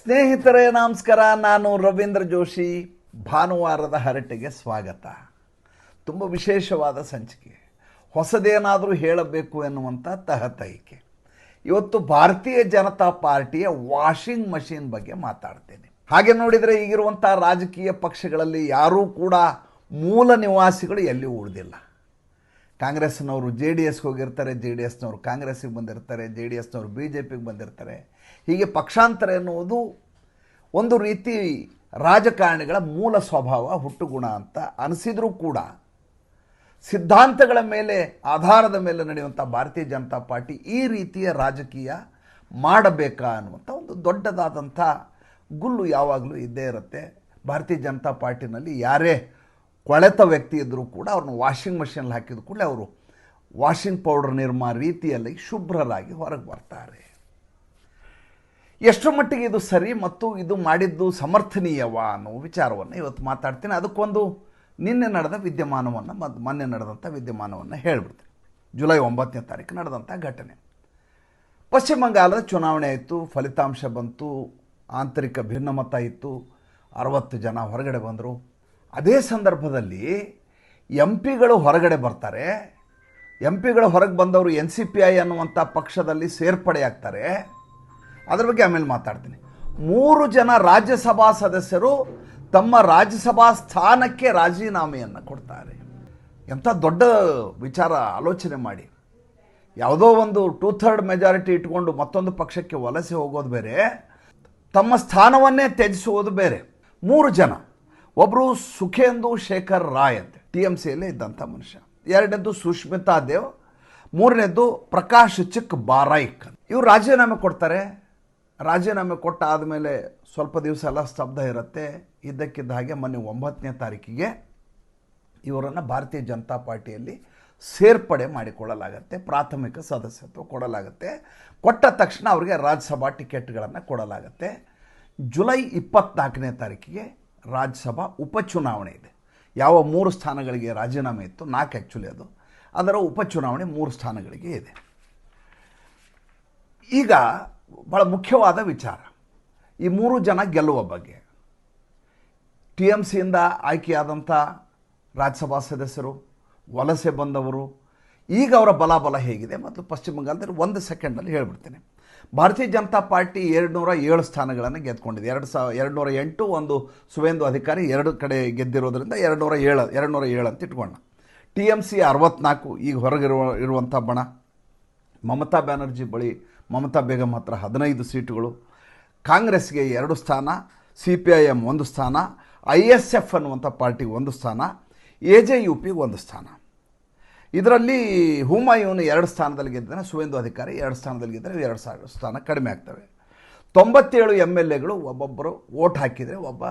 ಸ್ನೇಹಿತರೇ ನಮಸ್ಕಾರ. ನಾನು ರವೀಂದ್ರ ಜೋಶಿ. ಭಾನುವಾರದ ಹರಟೆಗೆ ಸ್ವಾಗತ. ತುಂಬ ವಿಶೇಷವಾದ ಸಂಚಿಕೆ. ಹೊಸದೇನಾದರೂ ಹೇಳಬೇಕು ಎನ್ನುವಂಥ ತಹತೈಕೆ. ಇವತ್ತು ಭಾರತೀಯ ಜನತಾ ಪಾರ್ಟಿಯ ವಾಷಿಂಗ್ ಮಷೀನ್ ಬಗ್ಗೆ ಮಾತಾಡ್ತೇನೆ. ಹಾಗೆ ನೋಡಿದರೆ ಈಗಿರುವಂಥ ರಾಜಕೀಯ ಪಕ್ಷಗಳಲ್ಲಿ ಯಾರೂ ಕೂಡ ಮೂಲ ನಿವಾಸಿಗಳು ಎಲ್ಲಿಯೂ ಉಳಿದಿಲ್ಲ. ಕಾಂಗ್ರೆಸ್ನವರು JDSಗೆ ಹೋಗಿರ್ತಾರೆ, JDSನವರು ಕಾಂಗ್ರೆಸ್ಸಿಗೆ ಬಂದಿರ್ತಾರೆ, JDSನವರು BJPಗೆ ಬಂದಿರ್ತಾರೆ. ಹೀಗೆ ಪಕ್ಷಾಂತರ ಎನ್ನುವುದು ಒಂದು ರೀತಿ ರಾಜಕಾರಣಿಗಳ ಮೂಲ ಸ್ವಭಾವ, ಹುಟ್ಟುಗುಣ ಅಂತ ಅನಿಸಿದರೂ ಕೂಡ ಸಿದ್ಧಾಂತಗಳ ಮೇಲೆ ಆಧಾರದ ಮೇಲೆ ನಡೆಯುವಂಥ ಭಾರತೀಯ ಜನತಾ ಪಾರ್ಟಿ ಈ ರೀತಿಯ ರಾಜಕೀಯ ಮಾಡಬೇಕಾ ಅನ್ನುವಂಥ ಒಂದು ದೊಡ್ಡದಾದಂಥ ಗುಲ್ಲು ಯಾವಾಗಲೂ ಇದ್ದೇ ಇರುತ್ತೆ. ಭಾರತೀಯ ಜನತಾ ಪಾರ್ಟಿನಲ್ಲಿ ಯಾರೇ ಕೊಳೆತ ವ್ಯಕ್ತಿ ಇದ್ದರೂ ಕೂಡ ಅವ್ರನ್ನ ವಾಷಿಂಗ್ ಮಷೀನಲ್ಲಿ ಹಾಕಿದ ಕೂಡಲೇ ಅವರು ವಾಷಿಂಗ್ ಪೌಡರ್ ನಿರ್ಮಾ ರೀತಿಯಲ್ಲಿ ಶುಭ್ರರಾಗಿ ಹೊರಗೆ ಬರ್ತಾರೆ. ಎಷ್ಟು ಮಟ್ಟಿಗೆ ಇದು ಸರಿ ಮತ್ತು ಇದು ಮಾಡಿದ್ದು ಸಮರ್ಥನೀಯವಾ ಅನ್ನೋ ವಿಚಾರವನ್ನು ಇವತ್ತು ಮಾತಾಡ್ತೀನಿ. ಅದಕ್ಕೊಂದು ನಿನ್ನೆ ನಡೆದ ವಿದ್ಯಮಾನವನ್ನು ಮತ್ತು ಮೊನ್ನೆ ನಡೆದಂಥ ವಿದ್ಯಮಾನವನ್ನು ಹೇಳಿಬಿಡ್ತೀನಿ. ಜುಲೈ 9ನೇ ತಾರೀಕು ನಡೆದಂಥ ಘಟನೆ. ಪಶ್ಚಿಮ ಬಂಗಾಳದ ಚುನಾವಣೆ ಆಯಿತು, ಫಲಿತಾಂಶ ಬಂತು, ಆಂತರಿಕ ಭಿನ್ನಮತ ಇತ್ತು, 60 ಜನ ಹೊರಗಡೆ ಬಂದರು. ಅದೇ ಸಂದರ್ಭದಲ್ಲಿ MP ಗಳು ಹೊರಗಡೆ ಬರ್ತಾರೆ. MP ಗಳು ಹೊರಗೆ ಬಂದವರು NCPI ಅನ್ನುವಂಥ ಪಕ್ಷದಲ್ಲಿ ಸೇರ್ಪಡೆಯಾಗ್ತಾರೆ. ಅದರ ಬಗ್ಗೆ ಆಮೇಲೆ ಮಾತಾಡ್ತೀನಿ. 3 ಜನ ರಾಜ್ಯಸಭಾ ಸದಸ್ಯರು ತಮ್ಮ ರಾಜ್ಯಸಭಾ ಸ್ಥಾನಕ್ಕೆ ರಾಜೀನಾಮೆಯನ್ನು ಕೊಡ್ತಾರೆ. ಎಂಥ ದೊಡ್ಡ ವಿಚಾರ ಆಲೋಚನೆ ಮಾಡಿ. ಯಾವುದೋ ಒಂದು 2/3 ಮೆಜಾರಿಟಿ ಇಟ್ಕೊಂಡು ಮತ್ತೊಂದು ಪಕ್ಷಕ್ಕೆ ವಲಸೆ ಹೋಗೋದು ಬೇರೆ, ತಮ್ಮ ಸ್ಥಾನವನ್ನೇ ತ್ಯಜಿಸುವುದು ಬೇರೆ. 3 ಜನ. ಒಬ್ಬರು ಸುಖೇಂದು ಶೇಖರ್ ರಾಯ್ ಅಂತ TMCಯಲ್ಲೇ ಇದ್ದಂಥ ಮನುಷ್ಯ. 2ನೇದ್ದು ಸುಷ್ಮಿತಾ ದೇವ್, 3ನೇದ್ದು ಪ್ರಕಾಶ್ ಚಿಕ್ ಬಾರೈಕ್. ಇವರು ರಾಜೀನಾಮೆ ಕೊಡ್ತಾರೆ. ರಾಜೀನಾಮೆ ಕೊಟ್ಟ ಆದಮೇಲೆ ಸ್ವಲ್ಪ ದಿವಸ ಎಲ್ಲ ಸ್ತಬ್ಧ ಇರುತ್ತೆ. ಇದ್ದಕ್ಕಿದ್ದ ಹಾಗೆ ಮೊನ್ನೆ 9ನೇ ತಾರೀಕಿಗೆ ಇವರನ್ನು ಭಾರತೀಯ ಜನತಾ ಪಾರ್ಟಿಯಲ್ಲಿ ಸೇರ್ಪಡೆ ಮಾಡಿಕೊಳ್ಳಲಾಗತ್ತೆ, ಪ್ರಾಥಮಿಕ ಸದಸ್ಯತ್ವ ಕೊಡಲಾಗುತ್ತೆ. ಕೊಟ್ಟ ತಕ್ಷಣ ಅವರಿಗೆ ರಾಜ್ಯಸಭಾ ಟಿಕೆಟ್ಗಳನ್ನು ಕೊಡಲಾಗತ್ತೆ. ಜುಲೈ 24ನೇ ತಾರೀಕಿಗೆ ರಾಜ್ಯಸಭಾ ಉಪಚುನಾವಣೆ ಇದೆ. ಯಾವ 3 ಸ್ಥಾನಗಳಿಗೆ ರಾಜೀನಾಮೆ ಇತ್ತು, 4 ಆ್ಯಕ್ಚುಲಿ ಅದು, ಅದರ ಉಪಚುನಾವಣೆ 3 ಸ್ಥಾನಗಳಿಗೆ ಇದೆ. ಈಗ ಭಾಳ ಮುಖ್ಯವಾದ ವಿಚಾರ ಈ 3 ಜನ ಗೆಲ್ಲುವ ಬಗ್ಗೆ. TMCಯಿಂದ ಆಯ್ಕೆಯಾದಂಥ ರಾಜ್ಯಸಭಾ ಸದಸ್ಯರು, ವಲಸೆ ಬಂದವರು, ಈಗ ಅವರ ಬಲಾಬಲ ಹೇಗಿದೆ ಮತ್ತು ಪಶ್ಚಿಮ ಬಂಗಾಳದಲ್ಲಿ 1 ಸೆಕೆಂಡಲ್ಲಿ ಹೇಳ್ಬಿಡ್ತೇನೆ. ಭಾರತೀಯ ಜನತಾ ಪಾರ್ಟಿ 207 ಸ್ಥಾನಗಳನ್ನು ಗೆದ್ಕೊಂಡಿದೆ. 208, ಒಂದು ಸುವೇಂದು ಅಧಿಕಾರಿ 2 ಕಡೆ ಗೆದ್ದಿರೋದ್ರಿಂದ 207 ಅಂತ ಇಟ್ಕೊಳ್ಳೋಣ. TMC 64, ಈಗ ಇರುವಂಥ ಬಣ. ಮಮತಾ ಬ್ಯಾನರ್ಜಿ ಬಳಿ ಮಮತಾ ಬೇಗಂ ಹತ್ರ 15 ಸೀಟುಗಳು. ಕಾಂಗ್ರೆಸ್ಗೆ 2 ಸ್ಥಾನ, CPIM 1 ಸ್ಥಾನ, ISF ಅನ್ನುವಂಥ ಪಾರ್ಟಿಗೆ 1 ಸ್ಥಾನ, AJUP 1 ಸ್ಥಾನ. ಇದರಲ್ಲಿ ಹುಮಾಯೂನ್ 2 ಸ್ಥಾನದಲ್ಲಿ ಗೆದ್ದರೆ, ಸುವೇಂದು ಅಧಿಕಾರಿ 2 ಸ್ಥಾನದಲ್ಲಿ ಗೆದ್ದರೆ 2 ಸ್ಥಾನ ಕಡಿಮೆ ಆಗ್ತವೆ. 97 MLAಗಳು ಒಬ್ಬೊಬ್ಬರು ವೋಟ್ ಹಾಕಿದರೆ ಒಬ್ಬ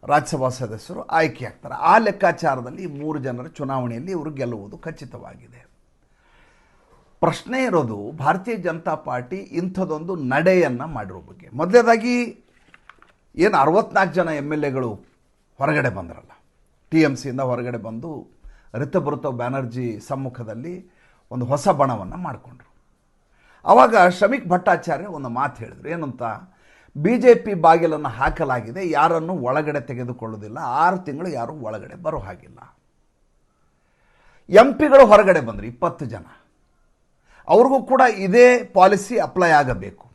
ರಾಜ್ಯಸಭಾ ಸದಸ್ಯರು ಆಯ್ಕೆ ಆಗ್ತಾರೆ. ಆ ಲೆಕ್ಕಾಚಾರದಲ್ಲಿ 3 ಜನರ ಚುನಾವಣೆಯಲ್ಲಿ ಇವರು ಗೆಲ್ಲುವುದು ಖಚಿತವಾಗಿದೆ. ಪ್ರಶ್ನೆ ಇರೋದು ಭಾರತೀಯ ಜನತಾ ಪಾರ್ಟಿ ಇಂಥದ್ದೊಂದು ನಡೆಯನ್ನು ಮಾಡಿರೋ ಬಗ್ಗೆ. ಮೊದಲನೇದಾಗಿ ಏನು 64 ಜನ MLAಗಳು ಹೊರಗಡೆ ಬಂದರಲ್ಲ, TMCಯಿಂದ ಹೊರಗಡೆ ಬಂದು ರಿತುಬ್ರತ ಬ್ಯಾನರ್ಜಿ ಸಮ್ಮುಖದಲ್ಲಿ ಒಂದು ಹೊಸ ಬಣವನ್ನು ಮಾಡಿಕೊಂಡ್ರು. ಆವಾಗ ಶ್ರಮಿಕ್ ಭಟ್ಟಾಚಾರ್ಯ ಒಂದು ಮಾತು ಹೇಳಿದ್ರು. ಏನಂತ, BJP ಬಾಗಿಲನ್ನು ಹಾಕಲಾಗಿದೆ, ಯಾರನ್ನು ಒಳಗಡೆ ತೆಗೆದುಕೊಳ್ಳೋದಿಲ್ಲ, 6 ತಿಂಗಳು ಯಾರೂ ಒಳಗಡೆ ಬರೋ ಹಾಗಿಲ್ಲ. MP ಗಳು ಹೊರಗಡೆ ಬಂದರು 20 ಜನ. ಅವ್ರಿಗೂ ಕೂಡ ಇದೇ ಪಾಲಿಸಿ ಅಪ್ಲೈ ಆಗಬೇಕು.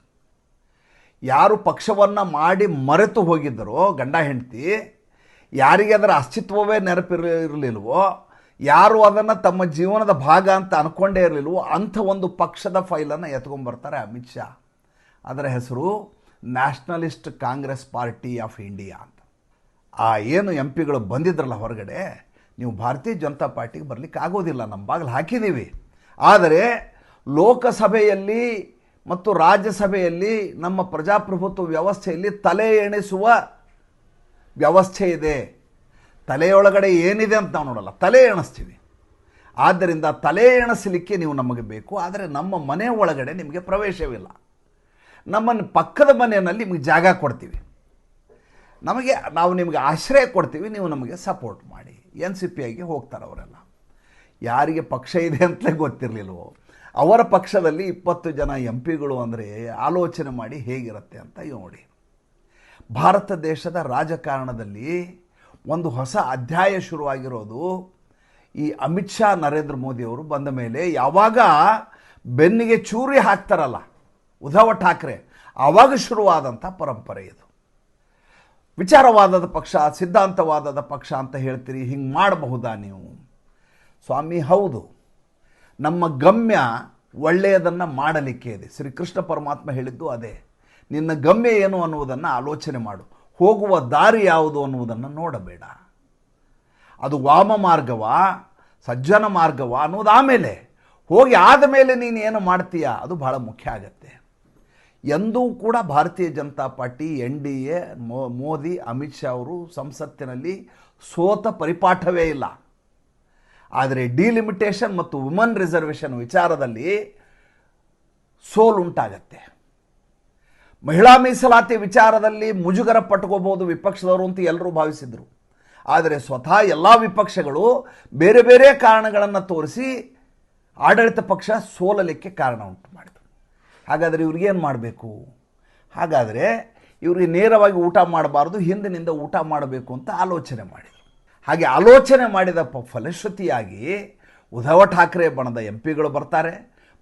ಯಾರು ಪಕ್ಷವನ್ನು ಮಾಡಿ ಮರೆತು ಹೋಗಿದ್ದರೋ, ಗಂಡ ಹೆಂಡತಿ, ಯಾರಿಗೆ ಅದರ ಅಸ್ತಿತ್ವವೇ ನೆನಪಿರಲಿಲ್ವೋ, ಯಾರು ಅದನ್ನು ತಮ್ಮ ಜೀವನದ ಭಾಗ ಅಂತ ಅಂದ್ಕೊಂಡೇ ಇರಲಿಲ್ವೋ, ಅಂಥ ಒಂದು ಪಕ್ಷದ ಫೈಲನ್ನು ಎತ್ಕೊಂಡ್ಬರ್ತಾರೆ ಅಮಿತ್ ಶಾ. ಅದರ ಹೆಸರು nationalist Congress party of India ಅಂತ. ಆ ಏನು MP ಗಳು ಬಂದಿದ್ರಲ್ಲ ಹೊರಗಡೆ, ನೀವು ಭಾರತೀಯ ಜನತಾ ಪಾರ್ಟಿಗೆ ಬರಲಿಕ್ಕೆ ಆಗೋದಿಲ್ಲ, ನಮ್ಮ ಬಾಗಿಲು ಹಾಕಿದ್ದೀವಿ. ಆದರೆ ಲೋಕಸಭೆಯಲ್ಲಿ ಮತ್ತು ರಾಜ್ಯಸಭೆಯಲ್ಲಿ ನಮ್ಮ ಪ್ರಜಾಪ್ರಭುತ್ವ ವ್ಯವಸ್ಥೆಯಲ್ಲಿ ತಲೆ ಎಣಿಸುವ ವ್ಯವಸ್ಥೆ ಇದೆ. ತಲೆಯೊಳಗಡೆ ಏನಿದೆ ಅಂತ ನಾವು ನೋಡಲ್ಲ, ತಲೆ ಎಣಿಸ್ತೀವಿ. ಆದ್ದರಿಂದ ತಲೆ ಎಣಿಸಲಿಕ್ಕೆ ನೀವು ನಮಗೆ ಬೇಕು, ಆದರೆ ನಮ್ಮ ಮನೆ ಒಳಗಡೆ ನಿಮಗೆ ಪ್ರವೇಶವಿಲ್ಲ. ನಮ್ಮನ್ನು ಪಕ್ಕದ ಮನೆಯಲ್ಲಿ ನಿಮಗೆ ಜಾಗ ಕೊಡ್ತೀವಿ, ನಾವು ನಿಮಗೆ ಆಶ್ರಯ ಕೊಡ್ತೀವಿ, ನೀವು ನಮಗೆ ಸಪೋರ್ಟ್ ಮಾಡಿ. NCPIಗೆ ಹೋಗ್ತಾರೆ ಅವರೆಲ್ಲ. ಯಾರಿಗೆ ಪಕ್ಷ ಇದೆ ಅಂತಲೇ ಗೊತ್ತಿರಲಿಲ್ವೋ, ಅವರ ಪಕ್ಷದಲ್ಲಿ 20 ಜನ MP ಗಳು ಅಂದರೆ ಆಲೋಚನೆ ಮಾಡಿ ಹೇಗಿರುತ್ತೆ ಅಂತ ನೋಡಿ. ಭಾರತ ದೇಶದ ರಾಜಕಾರಣದಲ್ಲಿ ಒಂದು ಹೊಸ ಅಧ್ಯಾಯ ಶುರುವಾಗಿರೋದು ಈ ಅಮಿತ್ ಶಾ ನರೇಂದ್ರ ಮೋದಿಯವರು ಬಂದ ಮೇಲೆ. ಯಾವಾಗ ಬೆನ್ನಿಗೆ ಚೂರಿ ಹಾಕ್ತಾರಲ್ಲ ಉದ್ಧವ್ ಠಾಕ್ರೆ, ಆವಾಗ ಶುರುವಾದಂಥ ಪರಂಪರೆ ಇದು. ವಿಚಾರವಾದದ ಪಕ್ಷ, ಸಿದ್ಧಾಂತವಾದದ ಪಕ್ಷ ಅಂತ ಹೇಳ್ತೀರಿ, ಹಿಂಗೆ ಮಾಡಬಹುದಾ ನೀವು? ಸ್ವಾಮಿ, ಹೌದು, ನಮ್ಮ ಗಮ್ಯ ಒಳ್ಳೆಯದನ್ನು ಮಾಡಲಿಕ್ಕೆ ಇದೆ. ಶ್ರೀಕೃಷ್ಣ ಪರಮಾತ್ಮ ಹೇಳಿದ್ದು ಅದೇ. ನಿನ್ನ ಗಮ್ಯ ಏನು ಅನ್ನುವುದನ್ನು ಆಲೋಚನೆ ಮಾಡು, ಹೋಗುವ ದಾರಿ ಯಾವುದು ಅನ್ನುವುದನ್ನು ನೋಡಬೇಡ. ಅದು ವಾಮ ಮಾರ್ಗವಾ ಸಜ್ಜನ ಮಾರ್ಗವಾ ಅನ್ನೋದು ಆಮೇಲೆ, ಹೋಗಿ ಆದಮೇಲೆ ನೀನು ಏನು ಮಾಡ್ತೀಯ ಅದು ಭಾಳ ಮುಖ್ಯ ಆಗತ್ತೆ. ಎಂದೂ ಕೂಡ ಭಾರತೀಯ ಜನತಾ ಪಾರ್ಟಿ, NDA, ಮೋದಿ, ಅಮಿತ್ ಶಾ ಅವರು ಸಂಸತ್ತಿನಲ್ಲಿ ಸೋತ ಪರಿಪಾಠವೇ ಇಲ್ಲ. ಆದರೆ ಡಿಲಿಮಿಟೇಷನ್ ಮತ್ತು ವುಮನ್ ರಿಸರ್ವೇಷನ್ ವಿಚಾರದಲ್ಲಿ ಸೋಲುಂಟಾಗತ್ತೆ. ಮಹಿಳಾ ಮೀಸಲಾತಿ ವಿಚಾರದಲ್ಲಿ ಮುಜುಗರ ಪಟ್ಕೋಬಹುದು ವಿಪಕ್ಷದವರು ಅಂತ ಎಲ್ಲರೂ ಭಾವಿಸಿದರು. ಆದರೆ ಸ್ವತಃ ಎಲ್ಲ ವಿಪಕ್ಷಗಳು ಬೇರೆ ಬೇರೆ ಕಾರಣಗಳನ್ನು ತೋರಿಸಿ ಆಡಳಿತ ಪಕ್ಷ ಸೋಲಲಿಕ್ಕೆ ಕಾರಣ ಉಂಟು ಮಾಡಿದರು. ಹಾಗಾದರೆ ಇವ್ರಿಗೇನು ಮಾಡಬೇಕು? ಹಾಗಾದರೆ ಇವ್ರಿಗೆ ನೇರವಾಗಿ ಊಟ ಮಾಡಬಾರ್ದು, ಹಿಂದಿನಿಂದ ಊಟ ಮಾಡಬೇಕು ಅಂತ ಆಲೋಚನೆ ಮಾಡಿದರು. ಹಾಗೆ ಆಲೋಚನೆ ಮಾಡಿದ ಫಲಶ್ರುತಿಯಾಗಿ ಉದ್ಧವ್ ಠಾಕ್ರೆ ಬಣದ MP ಗಳು ಬರ್ತಾರೆ,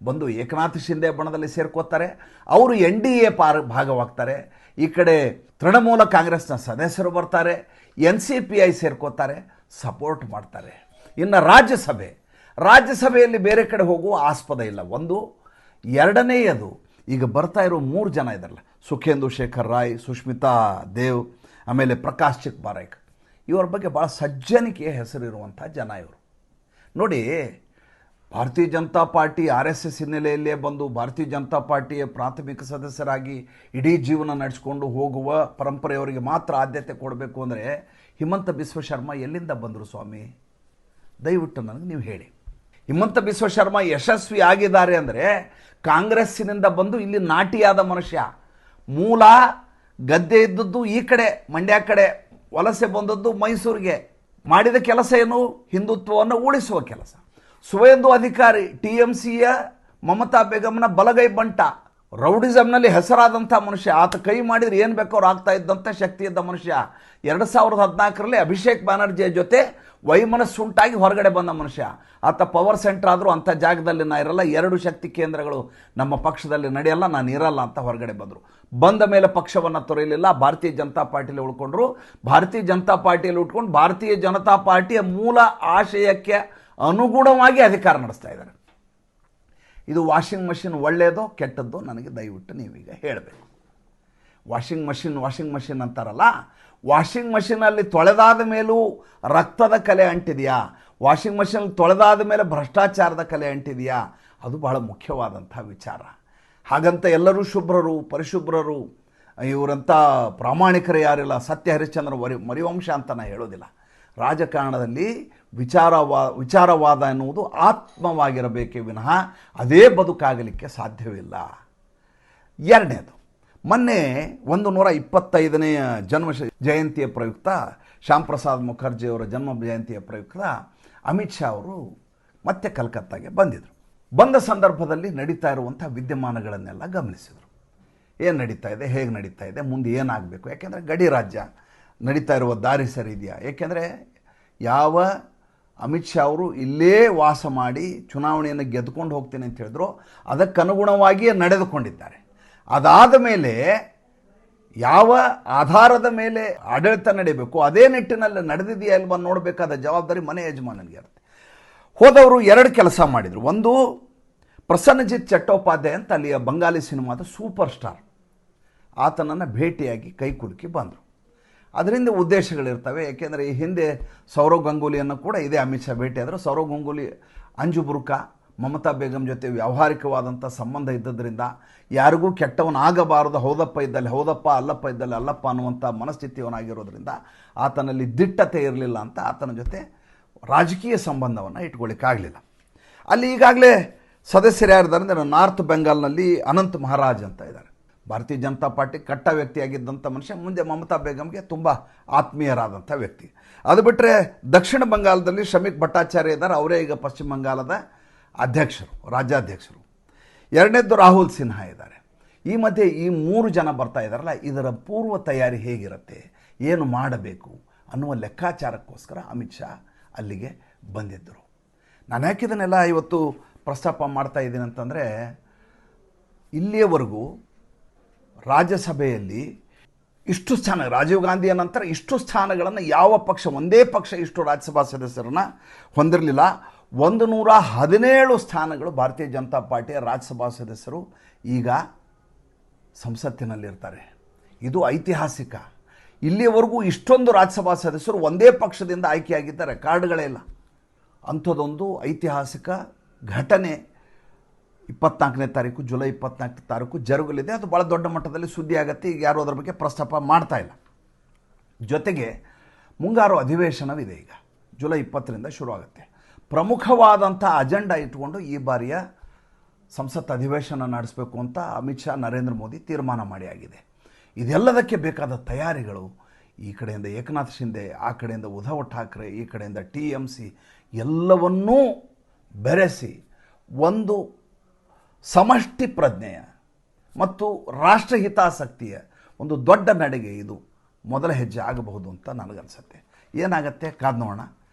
ಬಂದು ಏಕನಾಥ್ ಶಿಂದೆ ಬಣದಲ್ಲಿ ಸೇರ್ಕೋತಾರೆ, ಅವರು NDA ಭಾಗವಾಗ್ತಾರೆ. ಈ ಕಡೆ ತೃಣಮೂಲ ಕಾಂಗ್ರೆಸ್ನ ಸದಸ್ಯರು ಬರ್ತಾರೆ, NCPI ಸೇರ್ಕೋತಾರೆ, ಸಪೋರ್ಟ್ ಮಾಡ್ತಾರೆ. ಇನ್ನು ರಾಜ್ಯಸಭೆಯಲ್ಲಿ ಬೇರೆ ಕಡೆ ಹೋಗುವ ಆಸ್ಪದ ಇಲ್ಲ. ಒಂದು. ಎರಡನೆಯದು, ಈಗ ಬರ್ತಾ ಇರೋ 3 ಜನ ಇದ್ದಾರಲ್ಲ, ಸುಖೇಂದು ಶೇಖರ್ ರಾಯ್, ಸುಷ್ಮಿತಾ ದೇವ್, ಆಮೇಲೆ ಪ್ರಕಾಶ್ ಚಿಕ್ಬಾರೈಕ್, ಇವರ ಬಗ್ಗೆ ಭಾಳ ಸಜ್ಜನಿಕೆಯ ಹೆಸರಿರುವಂಥ ಜನ ಇವರು. ನೋಡಿ, ಭಾರತೀಯ ಜನತಾ ಪಾರ್ಟಿ RSS ಹಿನ್ನೆಲೆಯಲ್ಲೇ ಬಂದು ಭಾರತೀಯ ಜನತಾ ಪಾರ್ಟಿಯ ಪ್ರಾಥಮಿಕ ಸದಸ್ಯರಾಗಿ ಇಡೀ ಜೀವನ ನಡೆಸಿಕೊಂಡು ಹೋಗುವ ಪರಂಪರೆಯವರಿಗೆ ಮಾತ್ರ ಆದ್ಯತೆ ಕೊಡಬೇಕು ಅಂದರೆ ಹಿಮಂತ ಬಿಸ್ವ ಶರ್ಮಾ ಎಲ್ಲಿಂದ ಬಂದರು ಸ್ವಾಮಿ? ದಯವಿಟ್ಟು ನನಗೆ ನೀವು ಹೇಳಿ. ಹಿಮಂತ ಬಿಸ್ವ ಶರ್ಮಾ ಯಶಸ್ವಿ ಆಗಿದ್ದಾರೆ ಅಂದರೆ ಕಾಂಗ್ರೆಸ್ಸಿನಿಂದ ಬಂದು ಇಲ್ಲಿ ನಾಟಿಯಾದ ಮನುಷ್ಯ. ಮೂಲ ಗದ್ದೆ ಇದ್ದದ್ದು ಈ ಕಡೆ ಮಂಡ್ಯ ಕಡೆ, ವಲಸೆ ಬಂದದ್ದು ಮೈಸೂರಿಗೆ. ಮಾಡಿದ ಕೆಲಸ ಏನು? ಹಿಂದುತ್ವವನ್ನು ಉಳಿಸುವ ಕೆಲಸ. ಸುವೇಂದು ಅಧಿಕಾರಿ TMCಯ ಮಮತಾ ಬೇಗಂನ ಬಲಗೈ ಬಂಟ, ರೌಡಿಸಮ್ನಲ್ಲಿ ಹೆಸರಾದಂಥ ಮನುಷ್ಯ. ಆತ ಕೈ ಮಾಡಿದರೆ ಏನು ಬೇಕವ್ರು ಆಗ್ತಾ ಇದ್ದಂಥ ಶಕ್ತಿ ಇದ್ದ ಮನುಷ್ಯ. 2014ರಲ್ಲಿ ಅಭಿಷೇಕ್ ಬ್ಯಾನರ್ಜಿಯ ಜೊತೆ ವೈಮನಸ್ಸುಂಟಾಗಿ ಹೊರಗಡೆ ಬಂದ ಮನುಷ್ಯ. ಆತ ಪವರ್ ಸೆಂಟರ್ ಆದರೂ ಅಂಥ ಜಾಗದಲ್ಲಿ ನಾ ಇರಲ್ಲ, 2 ಶಕ್ತಿ ಕೇಂದ್ರಗಳು ನಮ್ಮ ಪಕ್ಷದಲ್ಲಿ ನಡೆಯಲ್ಲ, ನಾನು ಇರಲ್ಲ ಅಂತ ಹೊರಗಡೆ ಬಂದರು. ಬಂದ ಮೇಲೆ ಪಕ್ಷವನ್ನು ತೊರೆಯಲಿಲ್ಲ, ಭಾರತೀಯ ಜನತಾ ಪಾರ್ಟಿಯಲ್ಲಿ ಉಳ್ಕೊಂಡ್ರು. ಭಾರತೀಯ ಜನತಾ ಪಾರ್ಟಿಯಲ್ಲಿ ಉಟ್ಕೊಂಡು ಭಾರತೀಯ ಜನತಾ ಪಾರ್ಟಿಯ ಮೂಲ ಆಶಯಕ್ಕೆ ಅನುಗುಣವಾಗಿ ಅಧಿಕಾರ ನಡೆಸ್ತಾ ಇದ್ದಾರೆ. ಇದು ವಾಷಿಂಗ್ ಮಷಿನ್ ಒಳ್ಳೆಯದೋ ಕೆಟ್ಟದ್ದೋ ನನಗೆ ದಯವಿಟ್ಟು ನೀವೀಗ ಹೇಳಬೇಕು. ವಾಷಿಂಗ್ ಮಷಿನ್ ಅಂತಾರಲ್ಲ, ವಾಷಿಂಗ್ ಮಷಿನಲ್ಲಿ ತೊಳೆದಾದ ಮೇಲೂ ರಕ್ತದ ಕಲೆ ಅಂಟಿದೆಯಾ? ವಾಷಿಂಗ್ ಮಷಿನಲ್ಲಿ ತೊಳೆದಾದ ಮೇಲೆ ಭ್ರಷ್ಟಾಚಾರದ ಕಲೆ ಅಂಟಿದೆಯಾ? ಅದು ಬಹಳ ಮುಖ್ಯವಾದಂಥ ವಿಚಾರ. ಹಾಗಂತ ಎಲ್ಲರೂ ಶುಭ್ರರು ಪರಿಶುಭ್ರರು ಇವರಂಥ ಪ್ರಾಮಾಣಿಕರು ಯಾರಿಲ್ಲ. ಸತ್ಯ ಹರಿಶ್ಚಂದ್ರ ಮರಿವಂಶ ಅಂತ ನಾನು ಹೇಳೋದಿಲ್ಲ. ರಾಜಕಾರಣದಲ್ಲಿ ವಿಚಾರವಾದ ಎನ್ನುವುದು ಆತ್ಮವಾಗಿರಬೇಕೇ ವಿನಃ ಅದೇ ಬದುಕಾಗಲಿಕ್ಕೆ ಸಾಧ್ಯವಿಲ್ಲ. ಎರಡನೇದು, ಮೊನ್ನೆ 125ನೇ ಜನ್ಮ ಜಯಂತಿಯ ಪ್ರಯುಕ್ತ, ಶ್ಯಾಮ್ ಪ್ರಸಾದ್ ಮುಖರ್ಜಿಯವರ ಜನ್ಮ ಜಯಂತಿಯ ಪ್ರಯುಕ್ತ ಅಮಿತ್ ಶಾ ಅವರು ಮತ್ತೆ ಕಲ್ಕತ್ತಾಗೆ ಬಂದಿದ್ದರು. ಬಂದ ಸಂದರ್ಭದಲ್ಲಿ ನಡೀತಾ ಇರುವಂಥ ವಿದ್ಯಮಾನಗಳನ್ನೆಲ್ಲ ಗಮನಿಸಿದರು. ಏನು ನಡೀತಾ ಇದೆ, ಹೇಗೆ ನಡೀತಾ ಇದೆ, ಮುಂದೆ ಏನಾಗಬೇಕು? ಯಾಕೆಂದರೆ ಗಡಿ ರಾಜ್ಯ, ನಡೀತಾ ಇರುವ ದಾರಿ ಸರಿ ಇದೆಯಾ? ಏಕೆಂದರೆ ಯಾವ ಅಮಿತ್ ಶಾ ಅವರು ಇಲ್ಲೇ ವಾಸ ಮಾಡಿ ಚುನಾವಣೆಯನ್ನು ಗೆದ್ದುಕೊಂಡು ಹೋಗ್ತೀನಿ ಅಂತ ಹೇಳಿದ್ರು, ಅದಕ್ಕನುಗುಣವಾಗಿಯೇ ನಡೆದುಕೊಂಡಿದ್ದಾರೆ. ಅದಾದ ಮೇಲೆ ಯಾವ ಆಧಾರದ ಮೇಲೆ ಆಡಳಿತ ನಡೀಬೇಕು ಅದೇ ನಿಟ್ಟಿನಲ್ಲಿ ನಡೆದಿದೆಯಾ ಇಲ್ವ ನೋಡಬೇಕಾದ ಜವಾಬ್ದಾರಿ ಮನೆ ಯಜಮಾನನಿಗೆ ಇರುತ್ತೆ. ಹೋದವರು 2 ಕೆಲಸ ಮಾಡಿದರು. ಒಂದು, ಪ್ರಸನ್ನಜಿತ್ ಚಟ್ಟೋಪಾಧ್ಯಾಯ ಅಂತ ಅಲ್ಲಿಯ ಬಂಗಾಲಿ ಸಿನಿಮಾದ ಸೂಪರ್ ಸ್ಟಾರ್, ಆತನನ್ನು ಭೇಟಿಯಾಗಿ ಕೈ ಕುಲುಕಿ ಬಂದರು. ಅದರಿಂದ ಉದ್ದೇಶಗಳಿರ್ತವೆ. ಏಕೆಂದರೆ ಈ ಹಿಂದೆ ಸೌರವ್ ಗಂಗೂಲಿಯನ್ನು ಕೂಡ ಇದೇ ಅಮಿತ್ ಶಾ ಭೇಟಿಯಾದರು. ಸೌರವ್ ಗಂಗೂಲಿ ಅಂಜು ಬುರ್ಕಾ ಮಮತಾ ಬೇಗಂ ಜೊತೆ ವ್ಯಾವಹಾರಿಕವಾದಂಥ ಸಂಬಂಧ ಇದ್ದದ್ರಿಂದ ಯಾರಿಗೂ ಕೆಟ್ಟವನಾಗಬಾರದು, ಹೌದಪ್ಪ ಇದ್ದಲ್ಲಿ ಹೌದಪ್ಪ, ಅಲ್ಲಪ್ಪ ಇದ್ದಲ್ಲಿ ಅಲ್ಲಪ್ಪ ಅನ್ನುವಂಥ ಮನಸ್ಥಿತಿಯವನಾಗಿರೋದ್ರಿಂದ ಆತನಲ್ಲಿ ದಿಟ್ಟತೆ ಇರಲಿಲ್ಲ ಅಂತ ಆತನ ಜೊತೆ ರಾಜಕೀಯ ಸಂಬಂಧವನ್ನು ಇಟ್ಕೊಳ್ಳಿಕ್ಕಾಗಲಿಲ್ಲ. ಅಲ್ಲಿ ಈಗಾಗಲೇ ಸದಸ್ಯರು ಯಾರಿದ್ದಾರೆ ಅಂದರೆ, ನಾರ್ತ್ ಬೆಂಗಾಲ್ನಲ್ಲಿ ಅನಂತ್ ಮಹಾರಾಜ್ ಅಂತ ಇದ್ದಾರೆ. ಭಾರತೀಯ ಜನತಾ ಪಾರ್ಟಿ ಕಟ್ಟ ವ್ಯಕ್ತಿಯಾಗಿದ್ದಂಥ ಮನುಷ್ಯ, ಮುಂದೆ ಮಮತಾ ಬೇಗಂಗೆ ತುಂಬ ಆತ್ಮೀಯರಾದಂಥ ವ್ಯಕ್ತಿ. ಅದು ಬಿಟ್ಟರೆ ದಕ್ಷಿಣ ಬಂಗಾಳದಲ್ಲಿ ಶ್ರಮಿಕ್ ಭಟ್ಟಾಚಾರ್ಯ ಇದ್ದಾರೆ, ಅವರೇ ಈಗ ಪಶ್ಚಿಮ ಬಂಗಾಳದ ಅಧ್ಯಕ್ಷರು, ರಾಜ್ಯಾಧ್ಯಕ್ಷರು. ಎರಡನೇದ್ದು ರಾಹುಲ್ ಸಿನ್ಹಾ ಇದ್ದಾರೆ. ಈ ಮಧ್ಯೆ ಈ 3 ಜನ ಬರ್ತಾ ಇದ್ದಾರಲ್ಲ, ಇದರ ಪೂರ್ವ ತಯಾರಿ ಹೇಗಿರುತ್ತೆ, ಏನು ಮಾಡಬೇಕು ಅನ್ನುವ ಲೆಕ್ಕಾಚಾರಕ್ಕೋಸ್ಕರ ಅಮಿತ್ ಶಾ ಅಲ್ಲಿಗೆ ಬಂದಿದ್ದರು. ನಾನು ಯಾಕಿದನ್ನೆಲ್ಲ ಇವತ್ತು ಪ್ರಸ್ತಾಪ ಮಾಡ್ತಾ ಇದ್ದೀನಿ ಅಂತಂದರೆ, ಇಲ್ಲಿಯವರೆಗೂ ರಾಜ್ಯಸಭೆಯಲ್ಲಿ ಇಷ್ಟು ಸ್ಥಾನ, ರಾಜೀವ್ ಗಾಂಧಿಯ ನಂತರ ಇಷ್ಟು ಸ್ಥಾನಗಳನ್ನು ಯಾವ ಪಕ್ಷ, ಒಂದೇ ಪಕ್ಷ ಇಷ್ಟು ರಾಜ್ಯಸಭಾ ಸದಸ್ಯರನ್ನು ಹೊಂದಿರಲಿಲ್ಲ. 117 ಸ್ಥಾನಗಳು ಭಾರತೀಯ ಜನತಾ ಪಾರ್ಟಿಯ ರಾಜ್ಯಸಭಾ ಸದಸ್ಯರು ಈಗ ಸಂಸತ್ತಿನಲ್ಲಿರ್ತಾರೆ. ಇದು ಐತಿಹಾಸಿಕ. ಇಲ್ಲಿಯವರೆಗೂ ಇಷ್ಟೊಂದು ರಾಜ್ಯಸಭಾ ಸದಸ್ಯರು ಒಂದೇ ಪಕ್ಷದಿಂದ ಆಯ್ಕೆಯಾಗಿದ್ದಾರೆ, ರೆಕಾರ್ಡ್ಗಳೇ ಇಲ್ಲ. ಅಂಥದ್ದೊಂದು ಐತಿಹಾಸಿಕ ಘಟನೆ 24ನೇ ತಾರೀಕು, ಜುಲೈ 24ನೇ ತಾರೀಕು ಜರುಗಲಿದೆ. ಅದು ಭಾಳ ದೊಡ್ಡ ಮಟ್ಟದಲ್ಲಿ ಸುದ್ದಿ ಆಗುತ್ತೆ. ಈಗ ಯಾರೂ ಅದರ ಬಗ್ಗೆ ಪ್ರಸ್ತಾಪ ಮಾಡ್ತಾ ಇಲ್ಲ. ಜೊತೆಗೆ ಮುಂಗಾರು ಅಧಿವೇಶನವಿದೆ. ಈಗ ಜುಲೈ 20ರಿಂದ ಶುರುವಾಗುತ್ತೆ. ಪ್ರಮುಖವಾದಂಥ ಅಜೆಂಡಾ ಇಟ್ಕೊಂಡು ಈ ಬಾರಿಯ ಸಂಸತ್ ಅಧಿವೇಶನ ನಡೆಸಬೇಕು ಅಂತ ಅಮಿತ್ ಶಾ, ನರೇಂದ್ರ ಮೋದಿ ತೀರ್ಮಾನ ಮಾಡಿ ಆಗಿದೆ. ಇದೆಲ್ಲದಕ್ಕೆ ಬೇಕಾದ ತಯಾರಿಗಳು ಈ ಕಡೆಯಿಂದ ಏಕನಾಥ್ ಶಿಂದೆ, ಆ ಕಡೆಯಿಂದ ಉದ್ಧವ್ ಠಾಕ್ರೆ, ಈ ಕಡೆಯಿಂದ TMC ಎಲ್ಲವನ್ನೂ ಬೆರೆಸಿ ಒಂದು ಸಮಷ್ಟಿ ಪ್ರಜ್ಞೆಯ ಮತ್ತು ರಾಷ್ಟ್ರಹಿತಾಸಕ್ತಿಯ ಒಂದು ದೊಡ್ಡ ನಡೆಗೆ ಇದು ಮೊದಲ ಹೆಜ್ಜೆ ಆಗಬಹುದು ಅಂತ ನನಗನ್ಸುತ್ತೆ. ಏನಾಗುತ್ತೆ ಕಾದ್ ನೋಡೋಣ.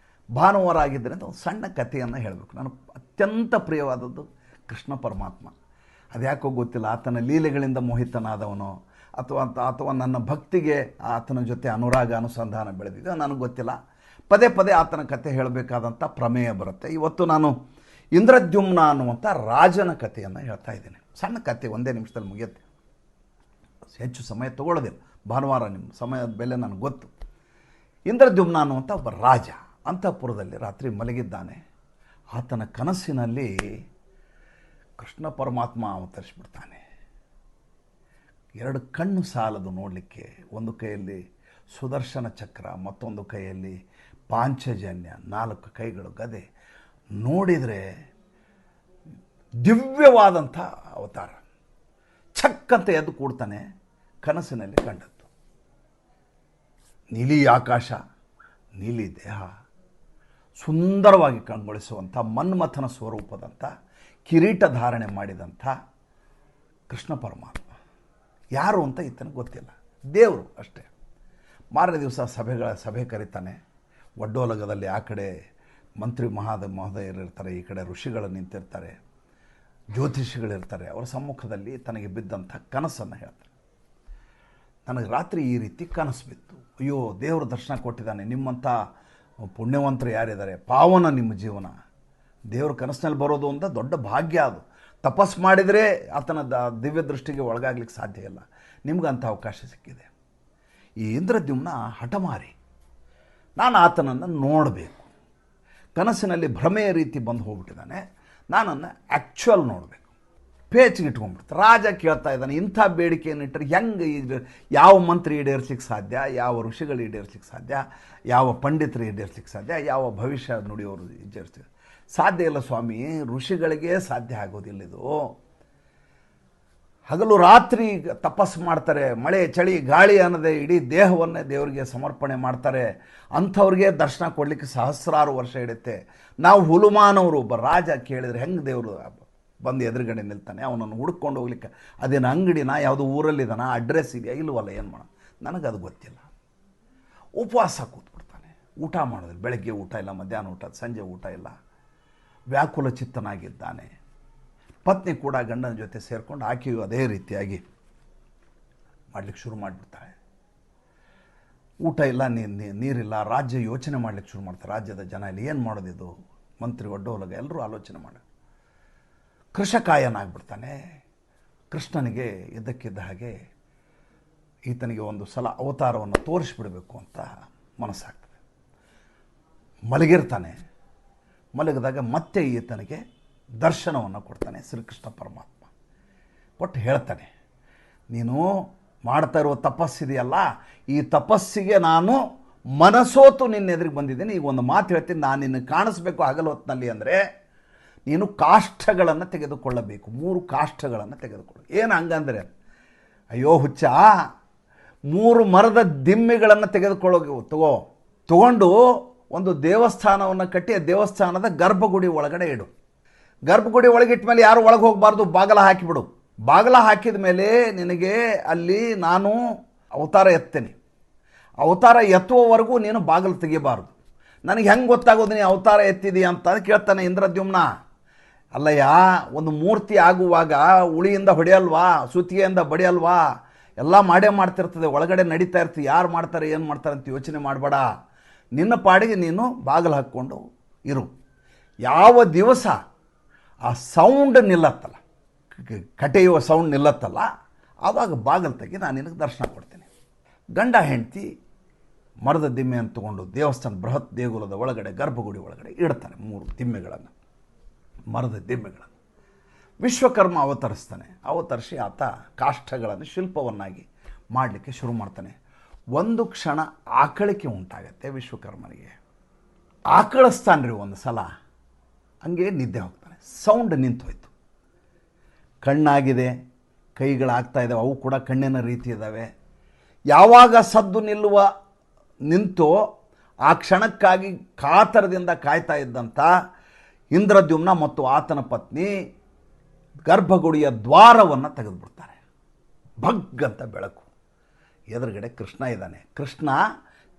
ಭಾನುವಾರ ಆಗಿದ್ದರೆ ಅಂತ ಒಂದು ಸಣ್ಣ ಕಥೆಯನ್ನು ಹೇಳಬೇಕು. ನನಗೆ ಅತ್ಯಂತ ಪ್ರಿಯವಾದದ್ದು ಕೃಷ್ಣ ಪರಮಾತ್ಮ. ಅದ್ಯಾಕೋ ಗೊತ್ತಿಲ್ಲ, ಆತನ ಲೀಲೆಗಳಿಂದ ಮೋಹಿತನಾದವನೋ ಅಥವಾ ನನ್ನ ಭಕ್ತಿಗೆ ಆತನ ಜೊತೆ ಅನುರಾಗ ಅನುಸಂಧಾನ ಬೆಳೆದಿದೆ, ನನಗೆ ಗೊತ್ತಿಲ್ಲ. ಪದೇ ಪದೇ ಆತನ ಕಥೆ ಹೇಳಬೇಕಾದಂಥ ಪ್ರಮೇಯ ಬರುತ್ತೆ. ಇವತ್ತು ನಾನು ಇಂದ್ರದ್ಯುಮ್ನ ಅನ್ನುವಂಥ ರಾಜನ ಕಥೆಯನ್ನು ಹೇಳ್ತಾ ಇದ್ದೀನಿ. ಸಣ್ಣ ಕಥೆ, 1 ನಿಮಿಷದಲ್ಲಿ ಮುಗಿಯುತ್ತೆ, ಹೆಚ್ಚು ಸಮಯ ತಗೊಳ್ಳೋದಿಲ್ಲ. ಭಾನುವಾರ ನಿಮ್ಮ ಸಮಯದ ಬೆಲೆ ನನಗೆ ಗೊತ್ತು. ಇಂದ್ರದ್ಯುಮ್ನ ಅನ್ನುವಂಥ ಒಬ್ಬ ರಾಜ ಅಂತಃಪುರದಲ್ಲಿ ರಾತ್ರಿ ಮಲಗಿದ್ದಾನೆ. ಆತನ ಕನಸಿನಲ್ಲಿ ಕೃಷ್ಣ ಪರಮಾತ್ಮ ಅವತರಿಸಿಬಿಡ್ತಾನೆ. 2 ಕಣ್ಣು ಸಾಲದು ನೋಡಲಿಕ್ಕೆ. ಒಂದು ಕೈಯಲ್ಲಿ ಸುದರ್ಶನ ಚಕ್ರ, ಮತ್ತೊಂದು ಕೈಯಲ್ಲಿ ಪಾಂಚಜನ್ಯ, 4 ಕೈಗಳು ಗದೆ. ನೋಡಿದರೆ ದಿವ್ಯವಾದಂಥ ಅವತಾರ. ಛಕ್ಕಂತ ಎದ್ದು ಕೂಡ್ತಾನೆ. ಕನಸಿನಲ್ಲಿ ಕಂಡದ್ದು ನೀಲಿ ಆಕಾಶ, ನೀಲಿ ದೇಹ, ಸುಂದರವಾಗಿ ಕಂಗೊಳಿಸುವಂಥ ಮನ್ಮಥನ ಸ್ವರೂಪದಂಥ ಕಿರೀಟ ಧಾರಣೆ ಮಾಡಿದಂಥ ಕೃಷ್ಣ ಪರಮಾತ್ಮ ಯಾರು ಅಂತ ಈತನಿಗೆ ಗೊತ್ತಿಲ್ಲ, ದೇವರು ಅಷ್ಟೇ. ಮಾರನೇ ದಿವಸ ಸಭೆ ಕರೀತಾನೆ. ಒಡ್ಡೋಲಗದಲ್ಲಿ ಆ ಕಡೆ ಮಂತ್ರಿ ಮಹೋದಯರಿರ್ತಾರೆ, ಈ ಕಡೆ ಋಷಿಗಳು ನಿಂತಿರ್ತಾರೆ, ಜ್ಯೋತಿಷಿಗಳಿರ್ತಾರೆ. ಅವರ ಸಮ್ಮುಖದಲ್ಲಿ ತನಗೆ ಬಿದ್ದಂಥ ಕನಸನ್ನು ಹೇಳ್ತಾರೆ. ನನಗೆ ರಾತ್ರಿ ಈ ರೀತಿ ಕನಸು ಬಿತ್ತು. ಅಯ್ಯೋ, ದೇವರು ದರ್ಶನ ಕೊಟ್ಟಿದ್ದಾನೆ, ನಿಮ್ಮಂಥ ಪುಣ್ಯವಂತರು ಯಾರಿದ್ದಾರೆ, ಪಾವನ ನಿಮ್ಮ ಜೀವನ. ದೇವ್ರ ಕನಸಿನಲ್ಲಿ ಬರೋದು ಅಂತ ದೊಡ್ಡ ಭಾಗ್ಯ. ಅದು ತಪಸ್ ಮಾಡಿದರೆ ಆತನ ದಿವ್ಯ ದೃಷ್ಟಿಗೆ ಒಳಗಾಗ್ಲಿಕ್ಕೆ ಸಾಧ್ಯ ಇಲ್ಲ. ನಿಮ್ಗಂಥ ಅವಕಾಶ ಸಿಕ್ಕಿದೆ. ಈ ಇಂದ್ರದ್ಯುಮ್ನ ಹಠಮಾರಿ. ನಾನು ಆತನನ್ನು ನೋಡಬೇಕು. ಕನಸಿನಲ್ಲಿ ಭ್ರಮೆಯ ರೀತಿ ಬಂದು ಹೋಗ್ಬಿಟ್ಟಿದ್ದಾನೆ. ನಾನನ್ನು ಆ್ಯಕ್ಚುಯಲ್ ನೋಡಬೇಕು. ಪೇಚಿಗೆ ಇಟ್ಕೊಂಡ್ಬಿಡ್ತು. ರಾಜ ಕೇಳ್ತಾ ಇದ್ದಾನೆ, ಇಂಥ ಬೇಡಿಕೆಯನ್ನು ಇಟ್ಟರೆ ಹೆಂಗೆ, ಯಾವ ಮಂತ್ರಿ ಈಡೇರಿಸ್ಲಿಕ್ಕೆ ಸಾಧ್ಯ, ಯಾವ ಋಷಿಗಳು ಈಡೇರಿಸ್ಲಿಕ್ಕೆ ಸಾಧ್ಯ, ಯಾವ ಪಂಡಿತರು ಈಡೇರಿಸ್ಲಿಕ್ಕೆ ಸಾಧ್ಯ, ಯಾವ ಭವಿಷ್ಯ ನುಡಿಯೋರು ಈಡೇರಿಸ್ಲಿಕ್ಕೆ ಸಾಧ್ಯ ಇಲ್ಲ ಸ್ವಾಮಿ. ಋಷಿಗಳಿಗೆ ಸಾಧ್ಯ ಆಗೋದಿಲ್ಲ ಇದು. ಹಗಲು ರಾತ್ರಿ ತಪಸ್ಸು ಮಾಡ್ತಾರೆ, ಮಳೆ ಚಳಿ ಗಾಳಿ ಅನ್ನದೆ ಇಡೀ ದೇಹವನ್ನೇ ದೇವರಿಗೆ ಸಮರ್ಪಣೆ ಮಾಡ್ತಾರೆ. ಅಂಥವ್ರಿಗೆ ದರ್ಶನ ಕೊಡಲಿಕ್ಕೆ ಸಹಸ್ರಾರು ವರ್ಷ ಹಿಡಿಯುತ್ತೆ. ನಾವು ಹುಲುಮಾನವರು. ಒಬ್ಬ ರಾಜ ಕೇಳಿದರೆ ಹೆಂಗೆ ದೇವರು ಬಂದು ಎದುರುಗಡೆ ನಿಲ್ತಾನೆ? ಅವನನ್ನು ಹುಡ್ಕೊಂಡು ಹೋಗ್ಲಿಕ್ಕೆ ಅದೇನು ಅಂಗಡಿನ, ಯಾವುದೋ ಊರಲ್ಲಿದ್ದಾನ, ಅಡ್ರೆಸ್ ಇದೆಯಾ ಇಲ್ವಲ್ಲ, ಏನು ಮಾಡೋಣ, ನನಗದು ಗೊತ್ತಿಲ್ಲ. ಉಪವಾಸ ಕೂತ್ಬಿಡ್ತಾನೆ. ಊಟ ಮಾಡೋದಿಲ್ಲ. ಬೆಳಗ್ಗೆ ಊಟ ಇಲ್ಲ, ಮಧ್ಯಾಹ್ನ ಊಟ, ಸಂಜೆ ಊಟ ಇಲ್ಲ. ವ್ಯಾಕುಲ ಚಿತ್ತನಾಗಿದ್ದಾನೆ. ಪತ್ನಿ ಕೂಡ ಗಂಡನ ಜೊತೆ ಸೇರಿಕೊಂಡು ಆಕೆಯು ಅದೇ ರೀತಿಯಾಗಿ ಮಾಡಲಿಕ್ಕೆ ಶುರು ಮಾಡಿಬಿಡ್ತಾಳೆ. ಊಟ ಇಲ್ಲ, ನೀರಿಲ್ಲ. ರಾಜ್ಯ ಯೋಚನೆ ಮಾಡಲಿಕ್ಕೆ ಶುರು ಮಾಡ್ತಾರೆ. ರಾಜ್ಯದ ಜನ ಇಲ್ಲಿ ಏನು ಮಾಡೋದಿದು, ಮಂತ್ರಿ ಒಡ್ಡೋಲಗ ಎಲ್ಲರೂ ಆಲೋಚನೆ ಮಾಡಿ ಕೃಷಕಾಯನಾಗ್ಬಿಡ್ತಾನೆ. ಕೃಷ್ಣನಿಗೆ ಇದ್ದಕ್ಕಿದ್ದ ಹಾಗೆ ಈತನಿಗೆ ಒಂದು ಸಲ ಅವತಾರವನ್ನು ತೋರಿಸ್ಬಿಡಬೇಕು ಅಂತ ಮನಸ್ಸಾಗ್ತದೆ. ಮಲಗಿರ್ತಾನೆ. ಮಲಗಿದಾಗ ಮತ್ತೆ ಈತನಿಗೆ ದರ್ಶನವನ್ನು ಕೊಡ್ತಾನೆ ಶ್ರೀಕೃಷ್ಣ ಪರಮಾತ್ಮ. ಕೊಟ್ಟು ಹೇಳ್ತಾನೆ, ನೀನು ಮಾಡ್ತಾ ಇರುವ ತಪಸ್ಸಿದೆಯಲ್ಲ, ಈ ತಪಸ್ಸಿಗೆ ನಾನು ಮನಸೋತು ನಿನ್ನ ಎದುರಿಗೆ ಬಂದಿದ್ದೀನಿ. ಈಗ ಒಂದು ಮಾತು ಹೇಳ್ತೀನಿ, ನಾನು ನಿನ್ನ ಕಾಣಿಸ್ಬೇಕು ಹಗಲು ಹೊತ್ತಿನಲ್ಲಿ ಅಂದರೆ ನೀನು ಕಾಷ್ಠಗಳನ್ನು ತೆಗೆದುಕೊಳ್ಳಬೇಕು. 3 ಕಾಷ್ಠಗಳನ್ನು ತೆಗೆದುಕೊಳ್ಳು. ಏನು ಹಂಗಂದರೆ, ಅಯ್ಯೋ ಹುಚ್ಚ, 3 ಮರದ ದಿಮ್ಮಿಗಳನ್ನು ತಗೊಂಡು ಒಂದು ದೇವಸ್ಥಾನವನ್ನು ಕಟ್ಟಿ ಆ ದೇವಸ್ಥಾನದ ಗರ್ಭಗುಡಿ ಒಳಗಡೆ ಇಡು. ಗರ್ಭಗುಡಿ ಒಳಗಿಟ್ಟ ಮೇಲೆ ಯಾರು ಒಳಗೆ ಹೋಗಬಾರ್ದು, ಬಾಗಲ ಹಾಕಿಬಿಡು. ಬಾಗಿಲ ಹಾಕಿದ ಮೇಲೆ ನಿನಗೆ ಅಲ್ಲಿ ನಾನು ಅವತಾರ ಎತ್ತೇನೆ. ಅವತಾರ ಎತ್ತುವವರೆಗೂ ನೀನು ಬಾಗಿಲು ತೆಗಿಬಾರ್ದು. ನನಗೆ ಹೆಂಗೆ ಗೊತ್ತಾಗೋದು ನೀ ಅವತಾರ ಎತ್ತಿದೀಯ ಅಂತ ಕೇಳ್ತಾನೆ ಇಂದ್ರದ್ಯುಮ್ನ. ಅಲ್ಲಯ್ಯ, ಒಂದು ಮೂರ್ತಿ ಆಗುವಾಗ ಉಳಿಯಿಂದ ಹೊಡೆಯಲ್ವಾ, ಸುತ್ತಿಗೆಯಿಂದ ಬಡಿಯಲ್ವಾ, ಎಲ್ಲ ಮಾಡೇ ಮಾಡ್ತಿರ್ತದೆ, ಒಳಗಡೆ ನಡೀತಾ ಇರ್ತೀವಿ, ಯಾರು ಮಾಡ್ತಾರೆ ಏನು ಮಾಡ್ತಾರೆ ಅಂತ ಯೋಚನೆ ಮಾಡಬೇಡ. ನಿನ್ನ ಪಾಡಿಗೆ ನೀನು ಬಾಗಿಲು ಹಾಕ್ಕೊಂಡು ಇರು. ಯಾವ ದಿವಸ ಆ ಸೌಂಡ್ ನಿಲ್ಲತ್ತಲ್ಲ, ಕಟೆಯುವ ಸೌಂಡ್ ನಿಲ್ಲತ್ತಲ್ಲ, ಆವಾಗ ಬಾಗಿಲು ತೆಗಿ, ನಾನು ನಿನಗೆ ದರ್ಶನ ಕೊಡ್ತೀನಿ. ಗಂಡ ಹೆಂಡತಿ ಮರದ ದಿಮ್ಮೆ ಅಂತ ತಗೊಂಡು ದೇವಸ್ಥಾನ ಬೃಹತ್ ದೇಗುಲದ ಒಳಗಡೆ ಗರ್ಭಗುಡಿ ಒಳಗಡೆ ಇಡ್ತಾನೆ 3 ದಿಮ್ಮೆಗಳನ್ನು, ಮರದ ದಿಮ್ಮೆಗಳನ್ನು. ವಿಶ್ವಕರ್ಮ ಅವತರಿಸಿ ಆತ ಕಾಷ್ಠಗಳನ್ನು ಶಿಲ್ಪವನ್ನಾಗಿ ಮಾಡಲಿಕ್ಕೆ ಶುರು ಮಾಡ್ತಾನೆ. ಒಂದು ಕ್ಷಣ ಆಕಳಿಕೆ ಉಂಟಾಗತ್ತೆ ವಿಶ್ವಕರ್ಮನಿಗೆ. ಆಕಳಿಸ್ತಾನ್ರಿ ಒಂದು ಸಲ, ಹಂಗೆ ನಿದ್ದೆ ಹೋಗ್ತಾನೆ. ಸೌಂಡ್ ನಿಂತೋಯ್ತು. ಕಣ್ಣಾಗಿದೆ, ಕೈಗಳಾಗ್ತಾ ಇದ್ದಾವೆ, ಅವು ಕೂಡ ಕಣ್ಣಿನ ರೀತಿ ಇದ್ದಾವೆ. ಯಾವಾಗ ಸದ್ದು ನಿಂತೋ ಆ ಕ್ಷಣಕ್ಕಾಗಿ ಕಾತರದಿಂದ ಕಾಯ್ತಾ ಇದ್ದಂಥ ಇಂದ್ರದ್ಯುಮ್ನ ಮತ್ತು ಆತನ ಪತ್ನಿ ಗರ್ಭಗುಡಿಯ ದ್ವಾರವನ್ನು ತೆಗೆದುಬಿಡ್ತಾರೆ. ಭಗ್ಗಂತ ಬೆಳಕು. ಎದುರುಗಡೆ ಕೃಷ್ಣ ಇದ್ದಾನೆ. ಕೃಷ್ಣ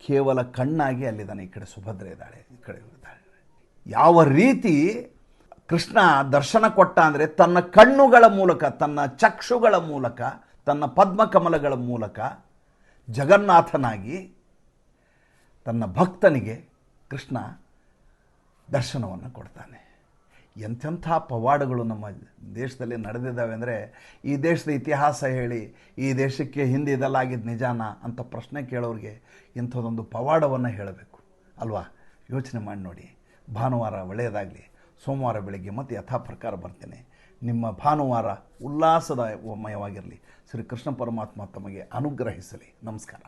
ಕೇವಲ ಕಣ್ಣಾಗಿ ಅಲ್ಲಿದ್ದಾನೆ. ಈ ಕಡೆ ಸುಭದ್ರೆ ಇದ್ದಾಳೆ, ಈ ಕಡೆ ಇದ್ದಾಳೆ. ಯಾವ ರೀತಿ ಕೃಷ್ಣ ದರ್ಶನ ಕೊಟ್ಟ ಅಂದರೆ ತನ್ನ ಕಣ್ಣುಗಳ ಮೂಲಕ, ತನ್ನ ಚಕ್ಷುಗಳ ಮೂಲಕ, ತನ್ನ ಪದ್ಮಕಮಲಗಳ ಮೂಲಕ ಜಗನ್ನಾಥನಾಗಿ ತನ್ನ ಭಕ್ತನಿಗೆ ಕೃಷ್ಣ ದರ್ಶನವನ್ನು ಕೊಡ್ತಾನೆ. ಎಂಥೆಂಥ ಪವಾಡಗಳು ನಮ್ಮ ದೇಶದಲ್ಲಿ ನಡೆದಿದ್ದಾವೆ ಅಂದರೆ, ಈ ದೇಶದ ಇತಿಹಾಸ ಹೇಳಿ ಈ ದೇಶಕ್ಕೆ ಹಿಂದೆ ಇದೆಲ್ಲಾಗಿದ್ದು ನಿಜಾನ ಅಂತ ಪ್ರಶ್ನೆ ಕೇಳೋರಿಗೆ ಇಂಥದ್ದೊಂದು ಪವಾಡವನ್ನು ಹೇಳಬೇಕು ಅಲ್ವಾ? ಯೋಚನೆ ಮಾಡಿ ನೋಡಿ. ಭಾನುವಾರ ಒಳ್ಳೆಯದಾಗಲಿ. ಸೋಮವಾರ ಬೆಳಗ್ಗೆ ಮತ್ತೆ ಯಥಾ ಪ್ರಕಾರ ಬರ್ತೇನೆ. ನಿಮ್ಮ ಭಾನುವಾರ ಉಲ್ಲಾಸಮಯವಾಗಿರಲಿ. ಶ್ರೀ ಕೃಷ್ಣ ಪರಮಾತ್ಮ ತಮಗೆ ಅನುಗ್ರಹಿಸಲಿ. ನಮಸ್ಕಾರ.